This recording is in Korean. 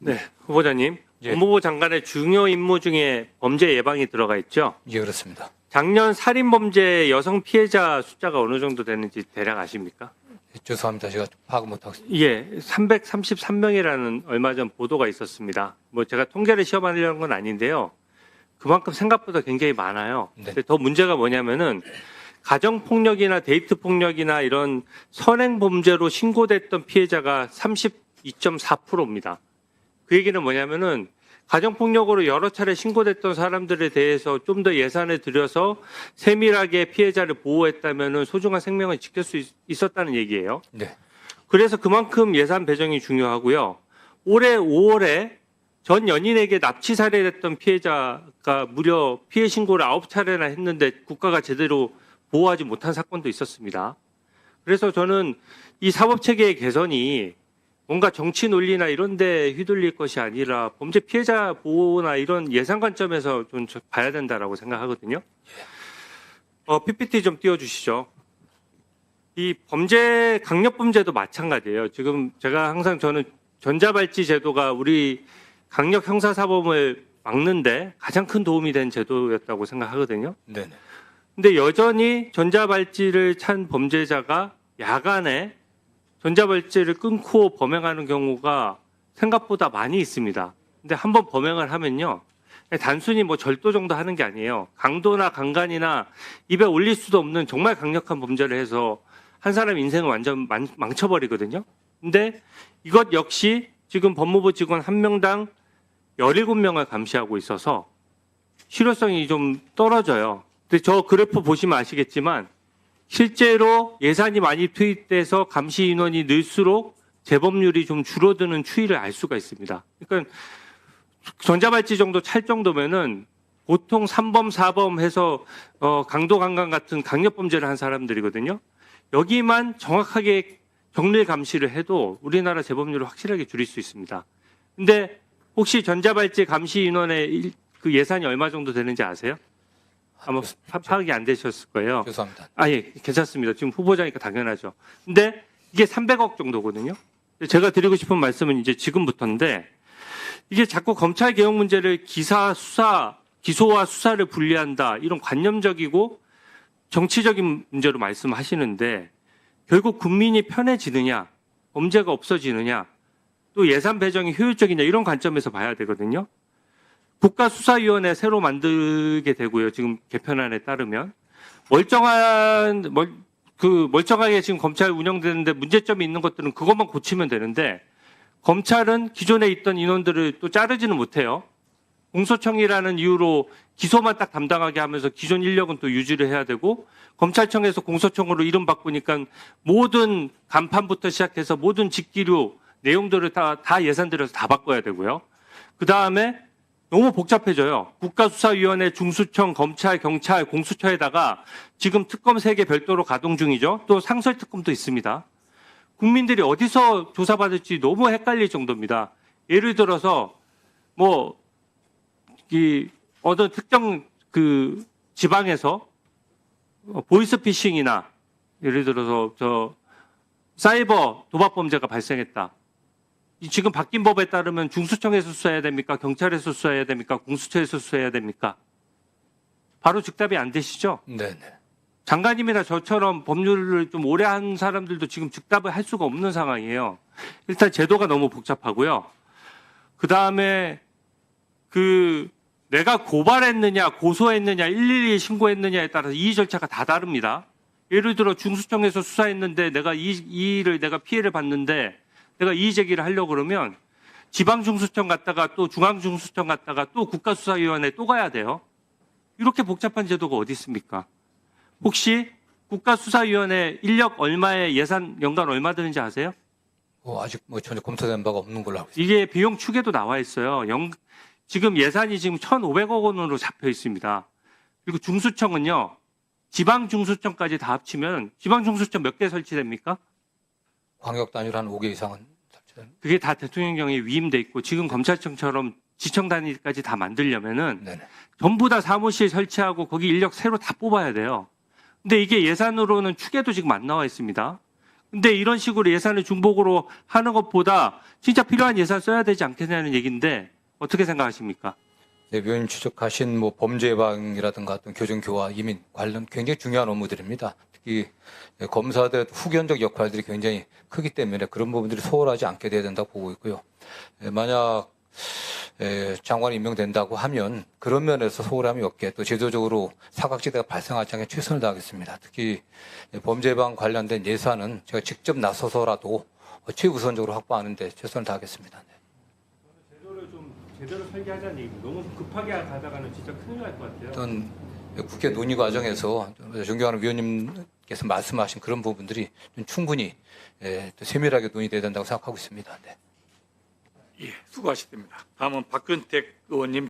네, 후보자님. 예. 법무부 장관의 중요 임무 중에 범죄 예방이 들어가 있죠. 예, 그렇습니다. 작년 살인범죄 여성 피해자 숫자가 어느 정도 되는지 대략 아십니까? 죄송합니다. 제가 파악 못하고 있습니다. 예, 333명이라는 얼마 전 보도가 있었습니다. 뭐 제가 통계를 시험하려는 건 아닌데요. 그만큼 생각보다 굉장히 많아요. 네. 근데 더 문제가 뭐냐면은 가정폭력이나 데이트폭력이나 이런 선행범죄로 신고됐던 피해자가 32.4%입니다. 그 얘기는 뭐냐면은 가정폭력으로 여러 차례 신고됐던 사람들에 대해서 좀 더 예산을 들여서 세밀하게 피해자를 보호했다면은 소중한 생명을 지킬 수 있었다는 얘기예요. 네. 그래서 그만큼 예산 배정이 중요하고요. 올해 5월에 전 연인에게 납치 살해됐던 피해자가 무려 피해 신고를 9차례나 했는데 국가가 제대로 보호하지 못한 사건도 있었습니다. 그래서 저는 이 사법체계의 개선이 뭔가 정치 논리나 이런 데 휘둘릴 것이 아니라 범죄 피해자 보호나 이런 예산 관점에서 좀 봐야 된다라고 생각하거든요. PPT 좀 띄워주시죠. 이 범죄, 강력범죄도 마찬가지예요. 지금 제가 항상 저는 전자발찌 제도가 우리 강력 형사사범을 막는데 가장 큰 도움이 된 제도였다고 생각하거든요. 네. 근데 여전히 전자발찌를 찬 범죄자가 야간에 전자발찌를 끊고 범행하는 경우가 생각보다 많이 있습니다. 근데 한번 범행을 하면요. 단순히 뭐 절도 정도 하는 게 아니에요. 강도나 강간이나 입에 올릴 수도 없는 정말 강력한 범죄를 해서 한 사람 인생을 완전 망쳐버리거든요. 근데 이것 역시 지금 법무부 직원 한 명당 17명을 감시하고 있어서 실효성이 좀 떨어져요. 근데 저 그래프 보시면 아시겠지만 실제로 예산이 많이 투입돼서 감시 인원이 늘수록 재범률이 좀 줄어드는 추이를 알 수가 있습니다. 그러니까 전자발찌 정도 찰 정도면은 보통 3범, 4범 해서 강도 강간 같은 강력범죄를 한 사람들이거든요. 여기만 정확하게 정밀 감시를 해도 우리나라 재범률을 확실하게 줄일 수 있습니다. 근데 혹시 전자발찌 감시 인원의 그 예산이 얼마 정도 되는지 아세요? 아마 파악이 안 되셨을 거예요. 죄송합니다. 예, 괜찮습니다. 지금 후보자니까 당연하죠. 근데 이게 300억 정도거든요. 제가 드리고 싶은 말씀은 이제 지금부터인데 이게 자꾸 검찰 개혁 문제를 기소와 수사를 분리한다 이런 관념적이고 정치적인 문제로 말씀하시는데 결국 국민이 편해지느냐, 범죄가 없어지느냐, 또 예산 배정이 효율적이냐 이런 관점에서 봐야 되거든요. 국가수사위원회 새로 만들게 되고요. 지금 개편안에 따르면 멀쩡하게 지금 검찰 운영되는데 문제점이 있는 것들은 그것만 고치면 되는데 검찰은 기존에 있던 인원들을 또 자르지는 못해요. 공소청이라는 이유로 기소만 딱 담당하게 하면서 기존 인력은 또 유지를 해야 되고 검찰청에서 공소청으로 이름 바꾸니까 모든 간판부터 시작해서 모든 직기류 내용들을 다 예산 들여서 다 바꿔야 되고요. 그 다음에 너무 복잡해져요. 국가수사위원회, 중수청, 검찰, 경찰, 공수처에다가 지금 특검 3개 별도로 가동 중이죠. 또 상설특검도 있습니다. 국민들이 어디서 조사받을지 너무 헷갈릴 정도입니다. 예를 들어서 어느 특정 그 지방에서 보이스피싱이나 예를 들어서 사이버 도박 범죄가 발생했다. 지금 바뀐 법에 따르면 중수청에서 수사해야 됩니까? 경찰에서 수사해야 됩니까? 공수처에서 수사해야 됩니까? 바로 즉답이 안 되시죠? 네. 장관님이나 저처럼 법률을 좀 오래 한 사람들도 지금 즉답을 할 수가 없는 상황이에요. 일단 제도가 너무 복잡하고요. 그 다음에 내가 고발했느냐, 고소했느냐, 112에 신고했느냐에 따라서 이의 절차가 다 다릅니다. 예를 들어 중수청에서 수사했는데 내가 내가 피해를 봤는데 내가 이의 제기를 하려고 그러면 지방중수청 갔다가 또 중앙중수청 갔다가 또 국가수사위원회 또 가야 돼요. 이렇게 복잡한 제도가 어디 있습니까? 혹시 국가수사위원회 인력 얼마에 예산 연간 얼마 드는지 아세요? 아직 전혀 검토된 바가 없는 걸로 알고 있습니다. 이게 비용 추계도 나와 있어요. 지금 예산이 지금 1,500억 원으로 잡혀 있습니다. 그리고 중수청은요. 지방중수청까지 다 합치면 지방중수청 몇 개 설치됩니까? 광역 단위로 한 5개 이상은 설치된. 그게 다 대통령령에 위임돼 있고 지금 검찰청처럼 지청 단위까지 다 만들려면은 네네. 전부 다 사무실 설치하고 거기 인력 새로 다 뽑아야 돼요. 근데 이게 예산으로는 추계도 지금 안 나와 있습니다. 근데 이런 식으로 예산을 중복으로 하는 것보다 진짜 필요한 예산 써야 되지 않겠냐는 얘기인데 어떻게 생각하십니까? 네, 위원님 추적하신 뭐 범죄 예방이라든가 어떤 교정 교화, 이민 관련 굉장히 중요한 업무들입니다. 특히 검사들 후견적 역할들이 굉장히 크기 때문에 그런 부분들이 소홀하지 않게 돼야 된다고 보고 있고요. 만약 장관이 임명된다고 하면 그런 면에서 소홀함이 없게 또 제도적으로 사각지대가 발생하지 않게 최선을 다하겠습니다. 특히 범죄 예방 관련된 예산은 제가 직접 나서서라도 최우선적으로 확보하는 데 최선을 다하겠습니다. 네. 제도를 좀 제대로 설계하자는 얘기. 너무 급하게 가다가는 진짜 큰일 날 것 같아요. 어떤 국회 논의 과정에서 존경하는 위원님께서 말씀하신 그런 부분들이 좀 충분히 또 세밀하게 논의돼야 된다고 생각하고 있습니다. 네. 예, 수고하셨습니다. 다음은 박근택 의원님.